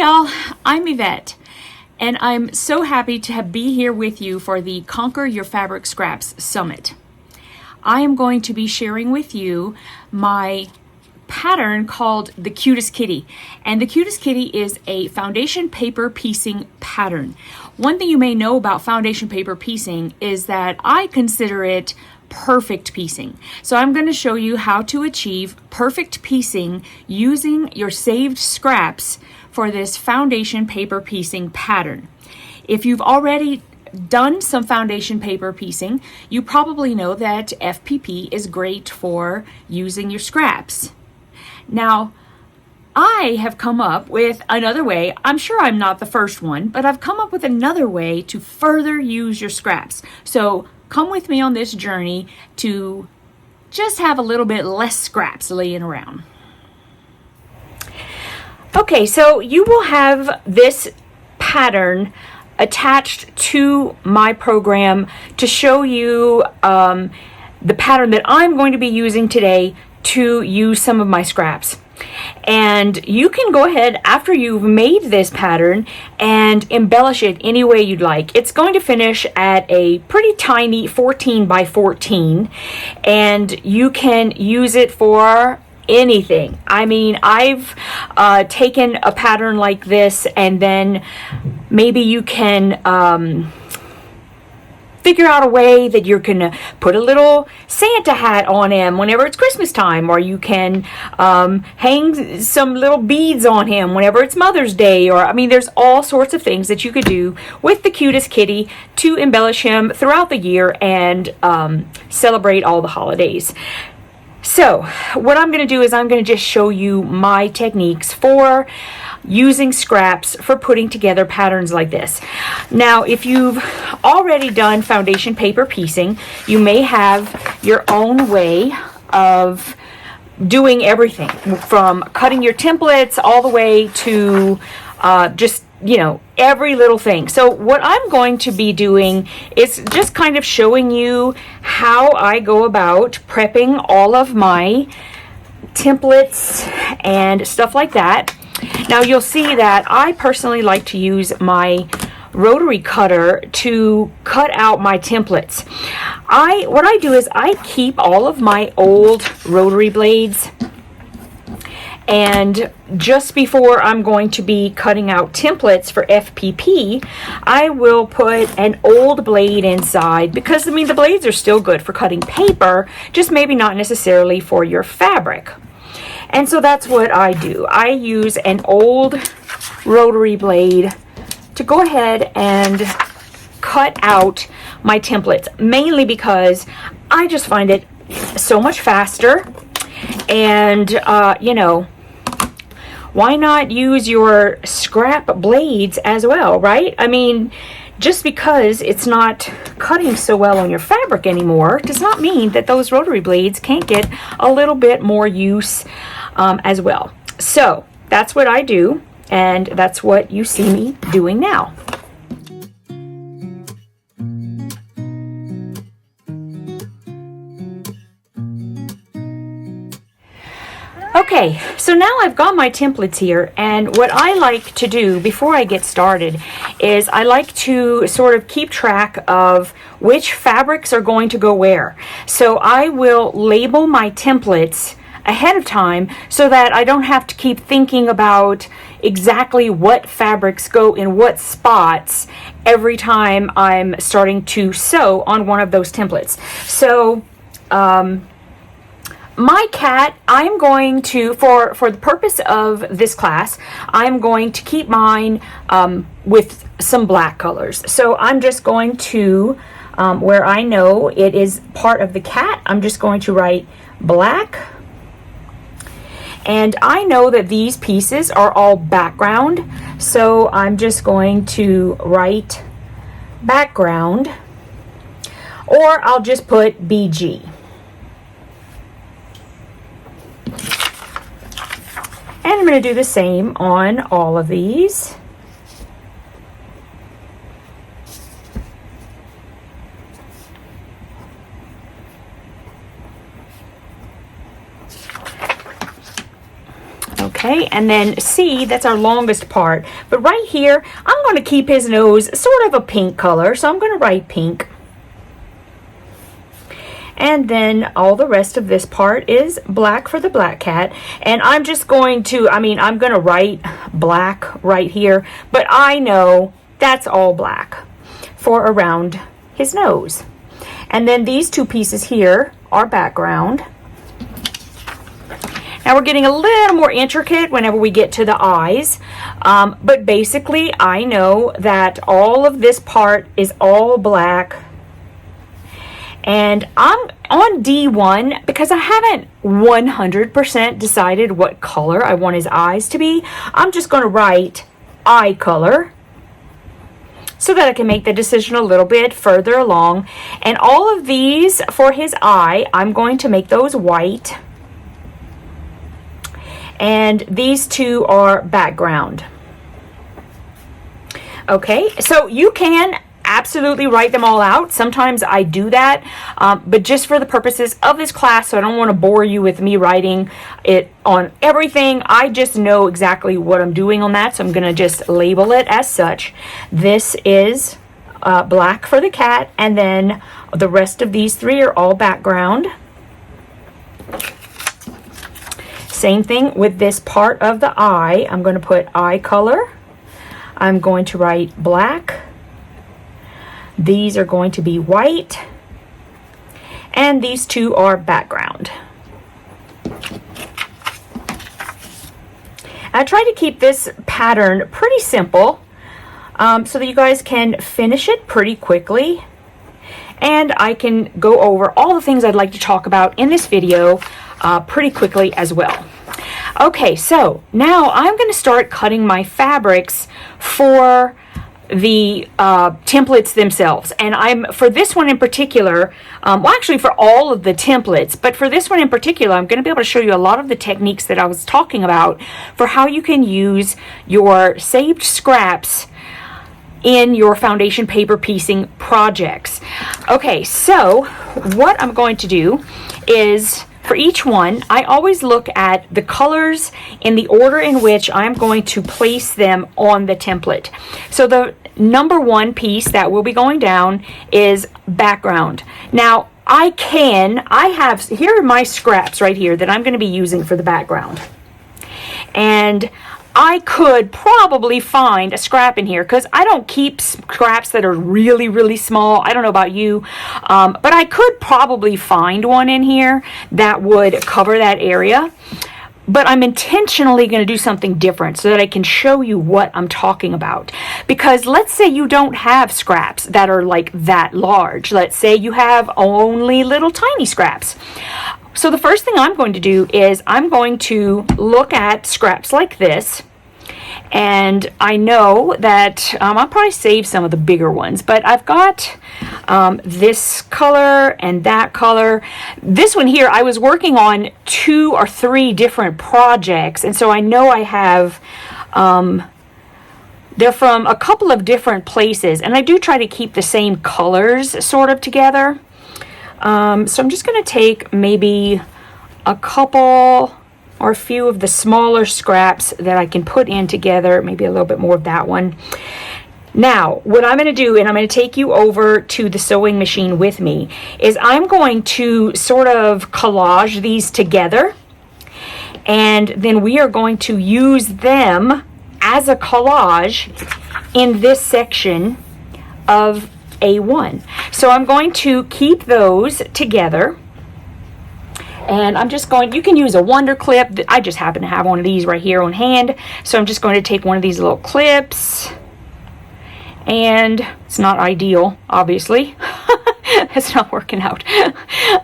y'all, I'm Yvette, and I'm so happy to be here with you for the Conquer Your Fabric Scraps Summit. I am going to be sharing with you my pattern called the Cutest Kitty, and the Cutest Kitty is a foundation paper piecing pattern. One thing you may know about foundation paper piecing is that I consider it perfect piecing. So I'm going to show you how to achieve perfect piecing using your saved scraps for this foundation paper piecing pattern. If you've already done some foundation paper piecing, you probably know that FPP is great for using your scraps. Now, I have come up with another way. I'm sure I'm not the first one, but I've come up with another way to further use your scraps. So come with me on this journey to just have a little bit less scraps laying around. Okay, so you will have this pattern attached to my program to show you the pattern that I'm going to be using today to use some of my scraps. And you can go ahead after you've made this pattern and embellish it any way you'd like. It's going to finish at a pretty tiny 14 by 14, and you can use it for anything. I mean, I've taken a pattern like this, and then maybe you can figure out a way that you're gonna put a little Santa hat on him whenever it's Christmas time, or you can hang some little beads on him whenever it's Mother's Day, or I mean, there's all sorts of things that you could do with the Cutest Kitty to embellish him throughout the year and celebrate all the holidays. So what I'm going to do is I'm going to just show you my techniques for using scraps for putting together patterns like this. Now, if you've already done foundation paper piecing, you may have your own way of doing everything from cutting your templates all the way to just, you know, every little thing. So what I'm going to be doing is just kind of showing you how I go about prepping all of my templates and stuff like that. Now you'll see that I personally like to use my rotary cutter to cut out my templates. What I do is I keep all of my old rotary blades, and just before I'm going to be cutting out templates for FPP, I will put an old blade inside, because I mean the blades are still good for cutting paper, just maybe not necessarily for your fabric. And so that's what I do. I use an old rotary blade to go ahead and cut out my templates, mainly because I just find it so much faster. And you know, why not use your scrap blades as well, right? I mean, just because it's not cutting so well on your fabric anymore does not mean that those rotary blades can't get a little bit more use as well. So that's what I do, and that's what you see me doing now. Okay, so now I've got my templates here, and what I like to do before I get started is I like to sort of keep track of which fabrics are going to go where. So I will label my templates ahead of time so that I don't have to keep thinking about exactly what fabrics go in what spots every time I'm starting to sew on one of those templates. So my cat, I'm going to, for the purpose of this class, I'm going to keep mine with some black colors. So I'm just going to, where I know it is part of the cat, I'm just going to write black. And I know that these pieces are all background, so I'm just going to write background, or I'll just put BG. And I'm going to do the same on all of these. Okay, and then C, that's our longest part. But right here, I'm going to keep his nose sort of a pink color, so I'm going to write pink. And then all the rest of this part is black for the black cat. And I'm just going to, I'm going to write black right here, but I know that's all black for around his nose. And then these two pieces here are background. Now we're getting a little more intricate whenever we get to the eyes, but basically I know that all of this part is all black. And I'm on D1 because I haven't 100% decided what color I want his eyes to be. I'm just going to write eye color so that I can make the decision a little bit further along. And all of these for his eye, I'm going to make those white. And these two are background. Okay, so you can absolutely write them all out. Sometimes I do that, but just for the purposes of this class, so I don't want to bore you with me writing it on everything. I just know exactly what I'm doing on that, so I'm going to just label it as such. This is black for the cat, and then the rest of these three are all background. Same thing with this part of the eye. I'm going to put eye color. I'm going to write black. These are going to be white. And these two are background. I try to keep this pattern pretty simple so that you guys can finish it pretty quickly. And I can go over all the things I'd like to talk about in this video pretty quickly as well. Okay, so now I'm going to start cutting my fabrics for the templates themselves. And for this one in particular, well, actually for all of the templates, but for this one in particular, I'm going to be able to show you a lot of the techniques that I was talking about for how you can use your saved scraps in your foundation paper piecing projects. Okay, so what I'm going to do is, for each one, I always look at the colors in the order in which I'm going to place them on the template. So the number one piece that will be going down is background. Now, I have, here are my scraps right here that I'm going to be using for the background. And I could probably find a scrap in here because I don't keep scraps that are really, really small. I don't know about you, but I could probably find one in here that would cover that area. But I'm intentionally going to do something different so that I can show you what I'm talking about. Because let's say you don't have scraps that are like that large. Let's say you have only little tiny scraps. So the first thing I'm going to do is I'm going to look at scraps like this. And I know that I'll probably save some of the bigger ones, but I've got this color and that color. This one here, I was working on 2 or 3 different projects, and so I know I have, they're from a couple of different places, and I do try to keep the same colors sort of together. So I'm just going to take maybe a couple or a few of the smaller scraps that I can put in together, maybe a little bit more of that one. Now, what I'm going to do, and I'm going to take you over to the sewing machine with me, is I'm going to sort of collage these together, and then we are going to use them as a collage in this section of A1. So I'm going to keep those together. And I'm just going, you can use a wonder clip. I just happen to have one of these right here on hand. So I'm just going to take one of these little clips. And it's not ideal, obviously. It's not working out. But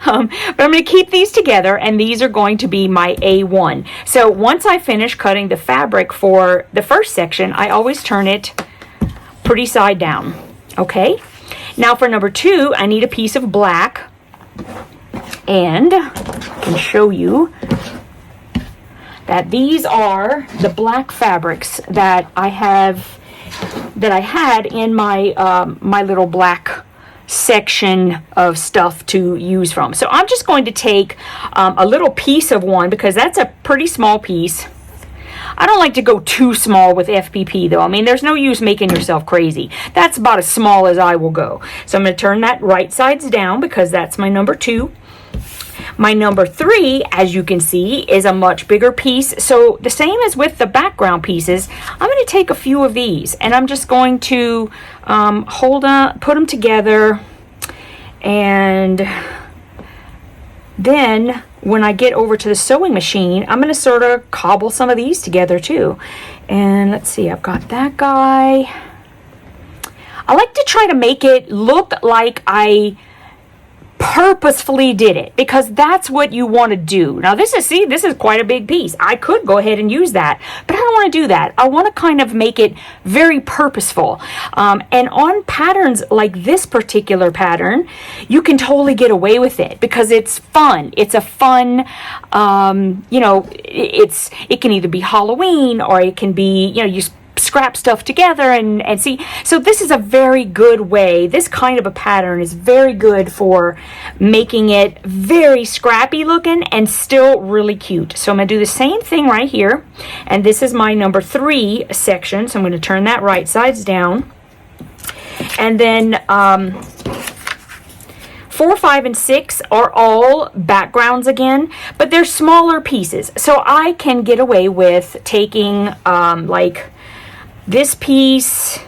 I'm going to keep these together, and these are going to be my A1. So once I finish cutting the fabric for the first section, I always turn it pretty side down. Okay? Now for number 2, I need a piece of black. And I can show you that these are the black fabrics that I had in my my little black section of stuff to use from. So I'm just going to take a little piece of one, because that's a pretty small piece. I don't like to go too small with FPP though. I mean, there's no use making yourself crazy. That's about as small as I will go. So I'm going to turn that right sides down because that's my number 2. My number 3, as you can see, is a much bigger piece. So the same as with the background pieces, I'm going to take a few of these and I'm just going to put them together, and then when I get over to the sewing machine, I'm going to sort of cobble some of these together too. And let's see, I've got that guy. I like to try to make it look like I purposefully did it, because that's what you want to do. Now this is quite a big piece. I could go ahead and use that, but I don't want to do that. I want to kind of make it very purposeful. And on patterns like this particular pattern, you can totally get away with it because it's fun. It's a fun, you know, it can either be Halloween or it can be, you know, you scrap stuff together and see. So this is a very good way. This kind of a pattern is very good for making it very scrappy looking and still really cute. So I'm going to do the same thing right here, and this is my number 3 section, so I'm going to turn that right sides down. And then 4, 5, and 6 are all backgrounds again, but they're smaller pieces, so I can get away with taking like this piece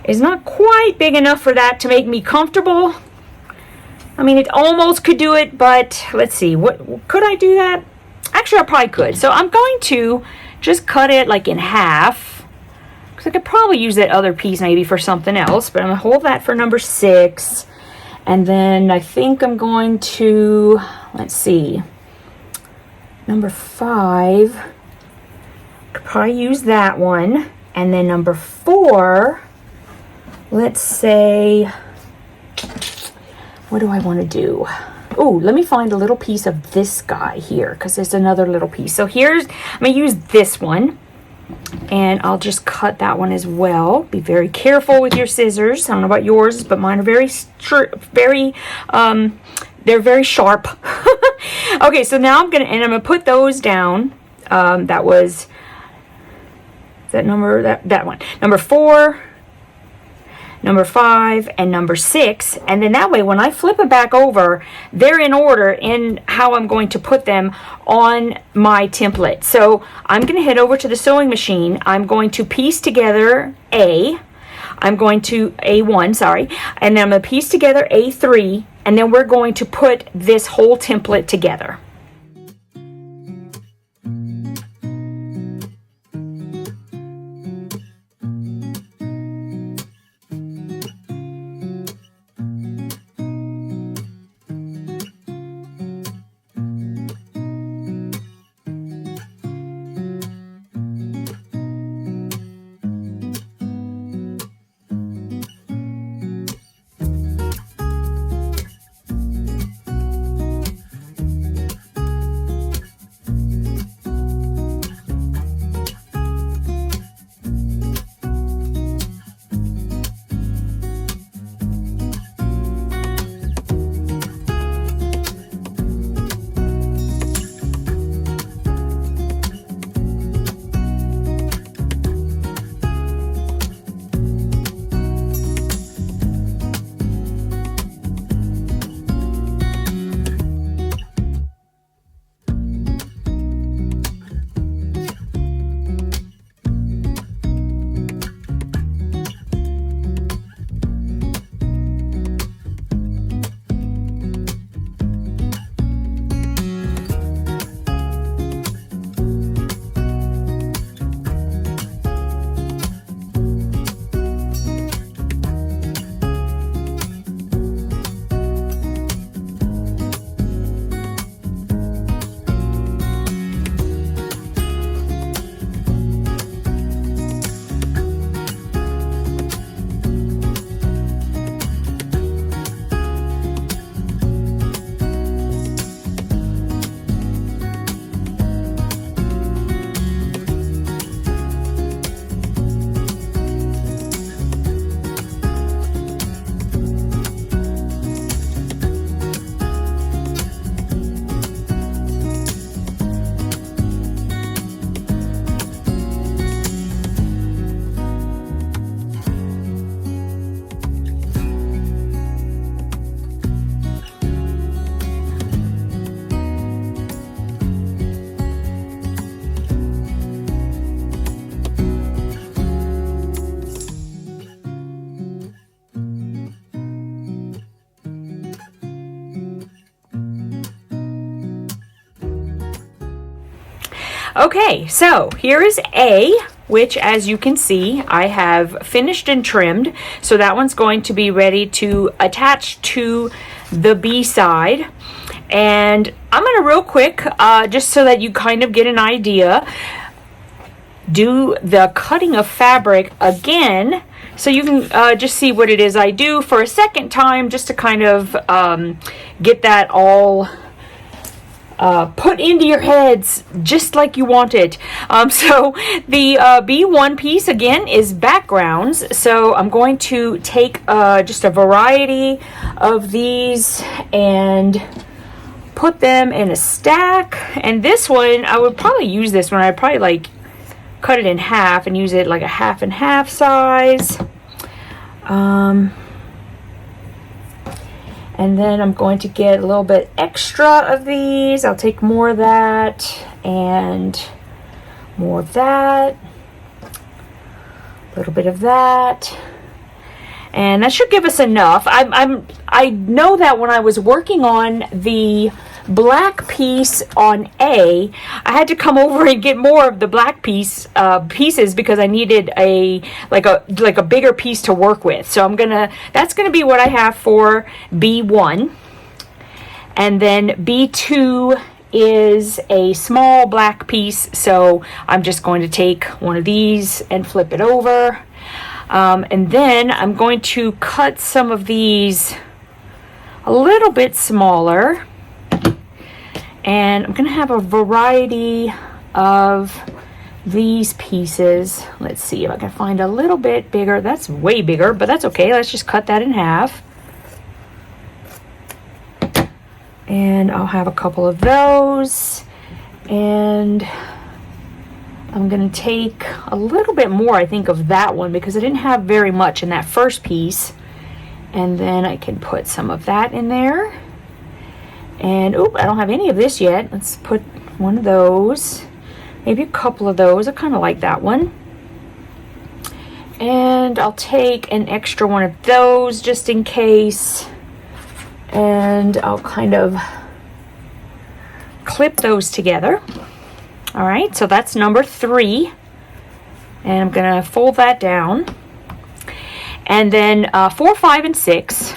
is not quite big enough for that to make me comfortable. I mean, it almost could do it, but let's see. What could I do that? Actually, I probably could. So I'm going to just cut it like in half, because I could probably use that other piece maybe for something else, but I'm going to hold that for number 6. And then I think I'm going to, let's see, number 5. Could probably use that one. And then number 4, let's say, what do I want to do? Oh, let me find a little piece of this guy here, because there's another little piece. So here's, I'm going to use this one, and I'll just cut that one as well. Be very careful with your scissors. I don't know about yours, but mine are very they're very sharp. Okay, so now I'm gonna put those down. That was that number, that one, number 4, number 5, and number 6, and then that way when I flip it back over, they're in order in how I'm going to put them on my template. So I'm going to head over to the sewing machine. I'm going to piece together A1, sorry, and then I'm going to piece together A3, and then we're going to put this whole template together. Okay, so here is A, which as you can see, I have finished and trimmed. So that one's going to be ready to attach to the B side. And I'm going to real quick, just so that you kind of get an idea, do the cutting of fabric again, so you can just see what it is I do for a second time, just to kind of get that all put into your heads just like you want it. So the B1 piece again is backgrounds. So I'm going to take just a variety of these and put them in a stack. And this one, I would probably use this one. I'd probably like cut it in half and use it like a half and half size. And then I'm going to get a little bit extra of these. I'll take more of that and more of that. A little bit of that. And that should give us enough. I know that when I was working on the black piece on A, I had to come over and get more of the black pieces because I needed a bigger piece to work with. So that's gonna be what I have for B1. And then B2 is a small black piece, so I'm just going to take one of these and flip it over. And then I'm going to cut some of these a little bit smaller. And I'm going to have a variety of these pieces. Let's see if I can find a little bit bigger. That's way bigger, but that's okay. Let's just cut that in half. And I'll have a couple of those. And I'm going to take a little bit more, I think, of that one because I didn't have very much in that first piece. And then I can put some of that in there. And, oop, I don't have any of this yet. Let's put one of those. Maybe a couple of those. I kind of like that one. And I'll take an extra one of those just in case. And I'll kind of clip those together. All right, so that's number 3. And I'm going to fold that down. And then 4, 5, and 6,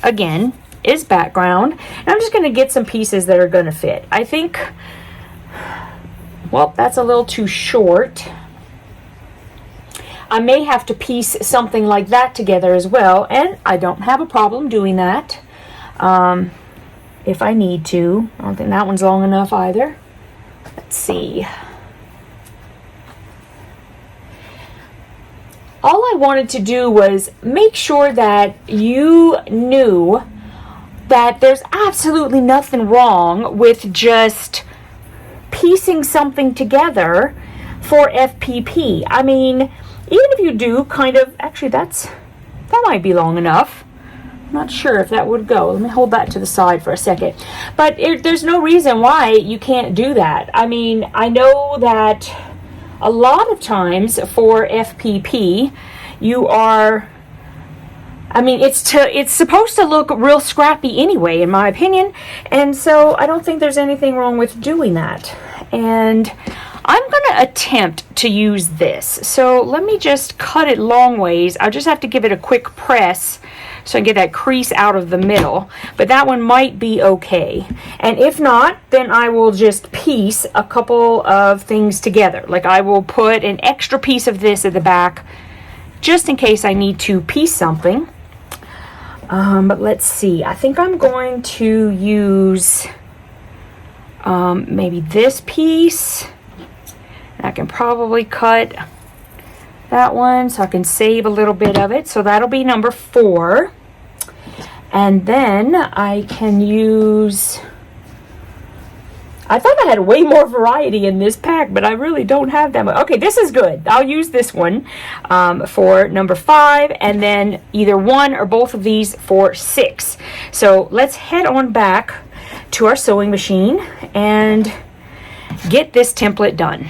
again, is background. And I'm just going to get some pieces that are going to fit. I think, well, that's a little too short. I may have to piece something like that together as well, and I don't have a problem doing that if I need to. I don't think that one's long enough either. Let's see. All I wanted to do was make sure that you knew that there's absolutely nothing wrong with just piecing something together for FPP. I mean, even if you do kind of, actually that might be long enough. I'm not sure if that would go. Let me hold that to the side for a second. But there's no reason why you can't do that. I mean, I know that a lot of times for FPP, you are, I mean, it's supposed to look real scrappy anyway, in my opinion. And so I don't think there's anything wrong with doing that. And I'm going to attempt to use this. So let me just cut it long ways. I'll just have to give it a quick press so I get that crease out of the middle. But that one might be okay. And if not, then I will just piece a couple of things together. Like I will put an extra piece of this at the back just in case I need to piece something. But let's see. I think I'm going to use maybe this piece. I can probably cut that one so I can save a little bit of it. So that'll be number 4. And then I can use, I thought I had way more variety in this pack, but I really don't have that much. Okay, this is good. I'll use this one for number 5, and then either one or both of these for 6. So let's head on back to our sewing machine and get this template done.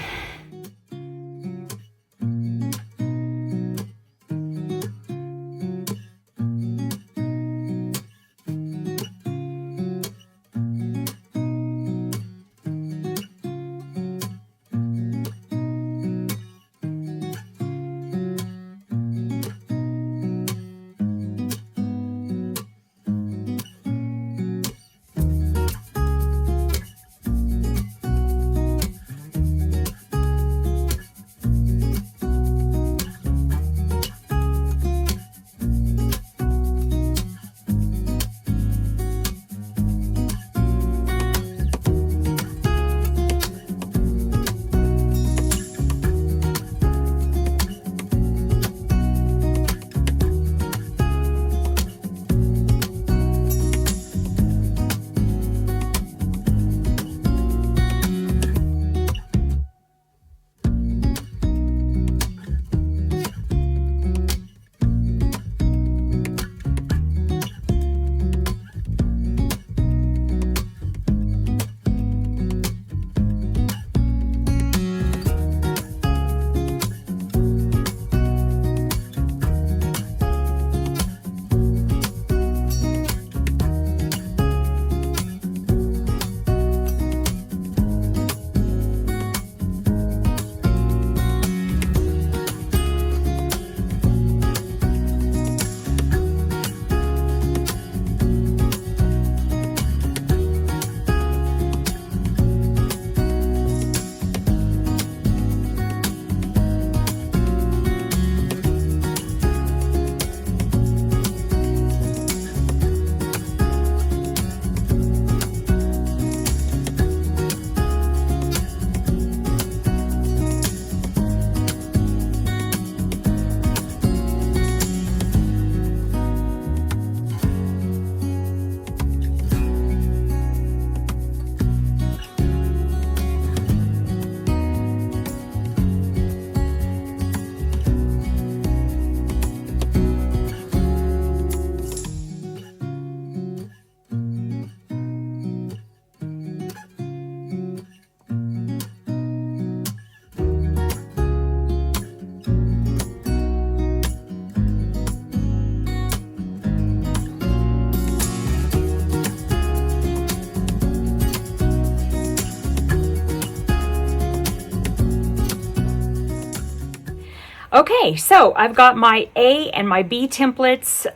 Okay, so I've got my A and my B templates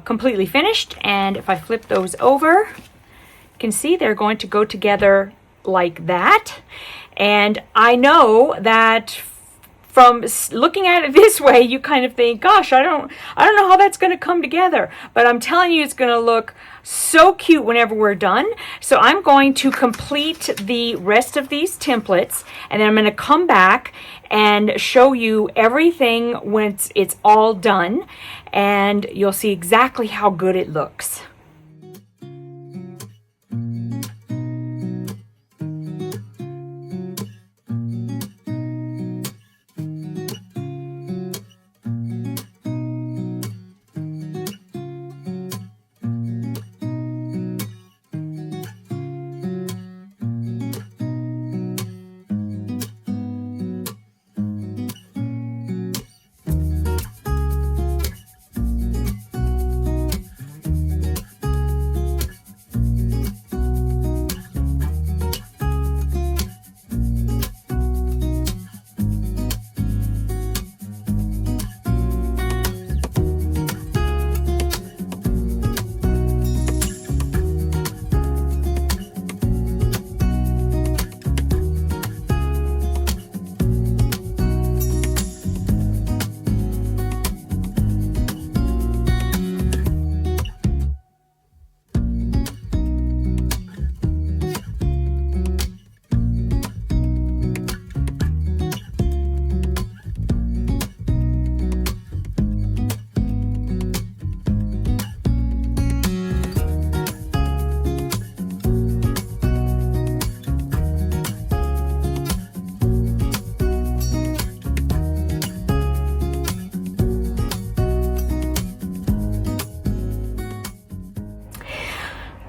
completely finished, and if I flip those over, you can see they're going to go together like that. And I know that from looking at it this way, you kind of think, gosh, I don't know how that's going to come together. But I'm telling you, it's going to look so cute whenever we're done. So I'm going to complete the rest of these templates, and then I'm going to come back and show you everything when it's all done, and you'll see exactly how good it looks.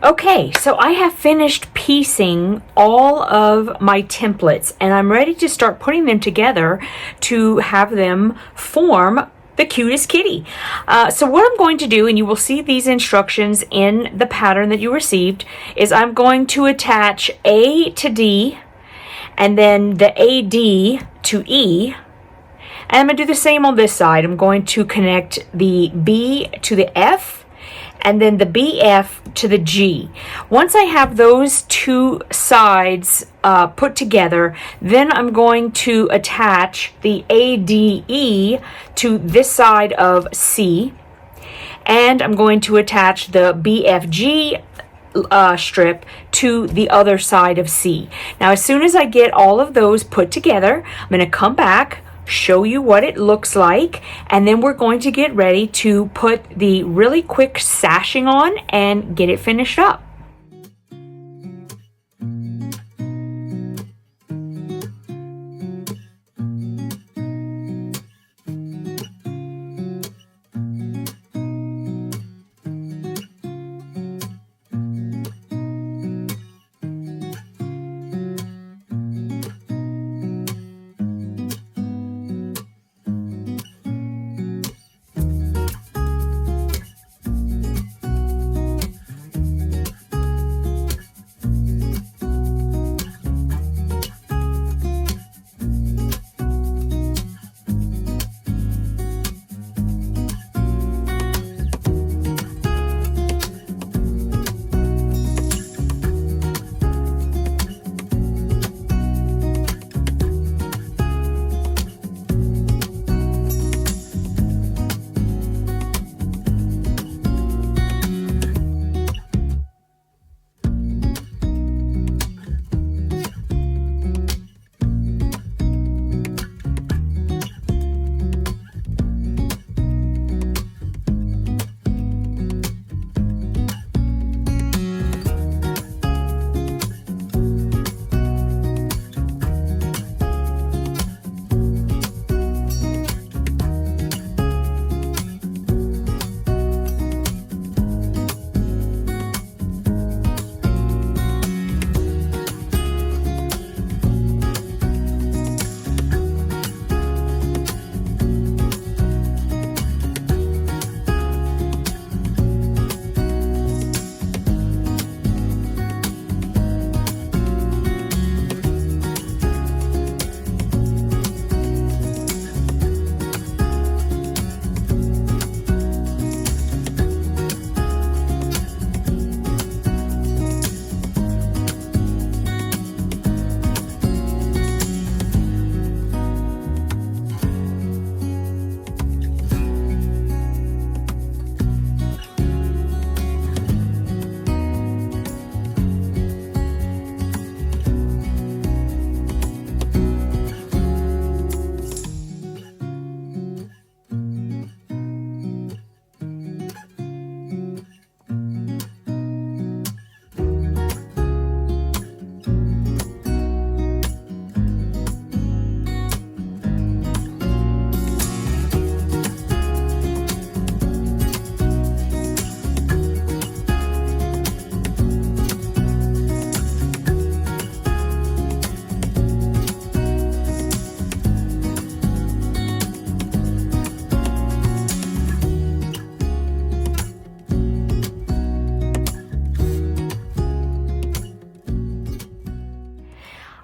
Okay, so I have finished piecing all of my templates, and I'm ready to start putting them together to have them form the cutest kitty. So what I'm going to do, and you will see these instructions in the pattern that you received, is I'm going to attach A to D, and then the AD to E, and I'm going to do the same on this side. I'm going to connect the B to the F, and then the BF to the G. Once I have those two sides put together, then I'm going to attach the ADE to this side of C, and I'm going to attach the BFG strip to the other side of C. Now, as soon as I get all of those put together, I'm going to come back, show you what it looks like, and then we're going to get ready to put the really quick sashing on and get it finished up.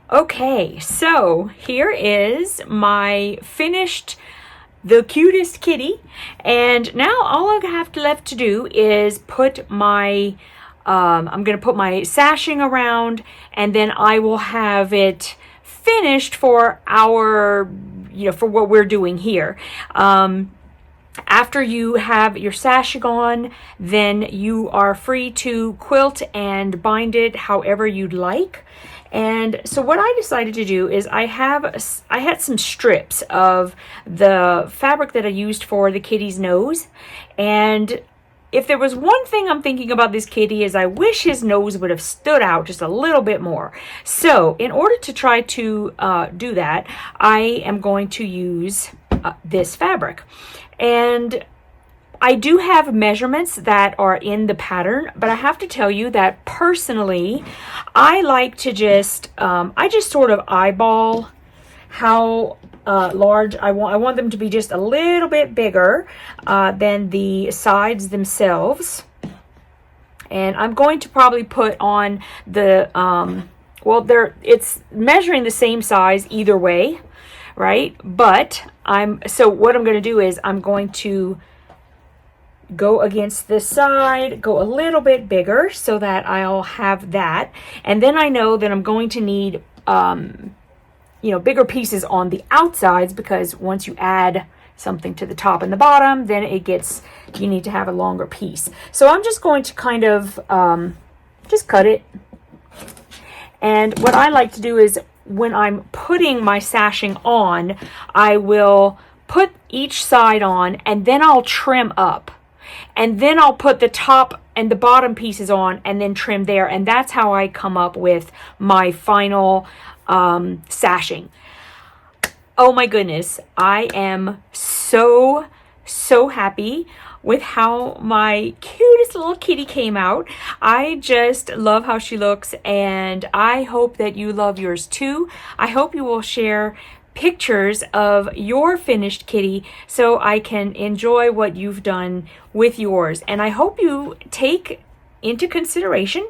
Okay, so here is my finished, the cutest kitty, and now all I have left to do is put my I'm going to put my sashing around, and then I will have it finished for our, for what we're doing here. After you have your sashing on, then you are free to quilt and bind it however you'd like. And so what I decided to do is I had some strips of the fabric that I used for the kitty's nose, and if there was one thing I'm thinking about this kitty is I wish his nose would have stood out just a little bit more. So in order to try to do that, I am going to use this fabric. And I do have measurements that are in the pattern, but I have to tell you that personally, I like to just, I just sort of eyeball how large I want. I want them to be just a little bit bigger than the sides themselves. And I'm going to probably put on the, well, it's measuring the same size either way, right? But so what I'm going to do is I'm going to go against this side, go a little bit bigger so that I'll have that. And then I know that I'm going to need, bigger pieces on the outsides, because once you add something to the top and the bottom, then you need to have a longer piece. So I'm just going to kind of just cut it. And what I like to do is when I'm putting my sashing on, I will put each side on, and then I'll trim up. And then I'll put the top and the bottom pieces on and then trim there. And that's how I come up with my final sashing. Oh my goodness, I am so happy with how my cutest little kitty came out. I just love how she looks, and I hope that you love yours too. I hope you will share pictures of your finished kitty so I can enjoy what you've done with yours. And I hope you take into consideration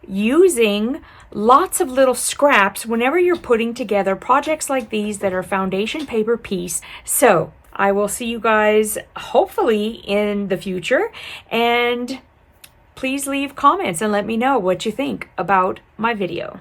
using lots of little scraps whenever you're putting together projects like these that are foundation paper piece. So I will see you guys hopefully in the future, and please leave comments and let me know what you think about my video.